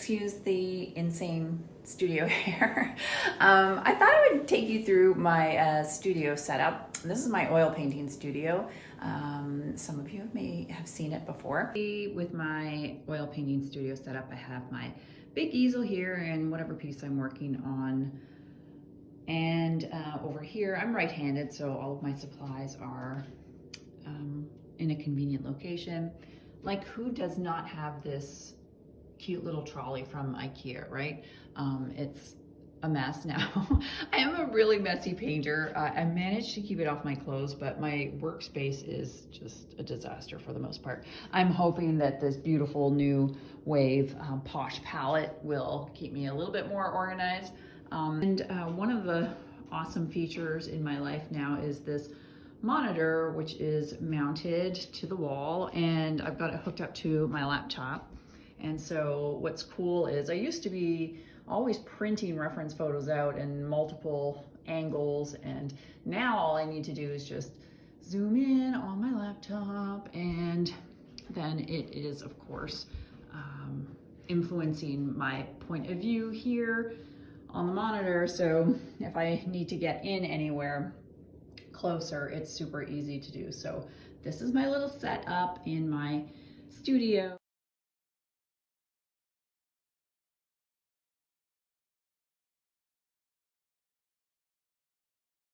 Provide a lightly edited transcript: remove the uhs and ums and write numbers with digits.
excuse the insane studio here. I thought I would take you through my studio setup. This is my oil painting studio. Some of you may have seen it before. With my oil painting studio setup, I have my big easel here and whatever piece I'm working on. And over here, I'm right-handed, so all of my supplies are in a convenient location. Like, who does not have this cute little trolley from IKEA, right? It's a mess now. I am a really messy painter. I managed to keep it off my clothes, but my workspace is just a disaster for the most part. I'm hoping that this beautiful new Wave Posh palette will keep me a little bit more organized. One of the awesome features in my life now is this monitor, which is mounted to the wall, and I've got it hooked up to my laptop. And so what's cool is I used to be always printing reference photos out in multiple angles, and now all I need to do is just zoom in on my laptop, and then it is, of course, influencing my point of view here on the monitor. So if I need to get in anywhere closer, it's super easy to do. So this is my little setup in my studio.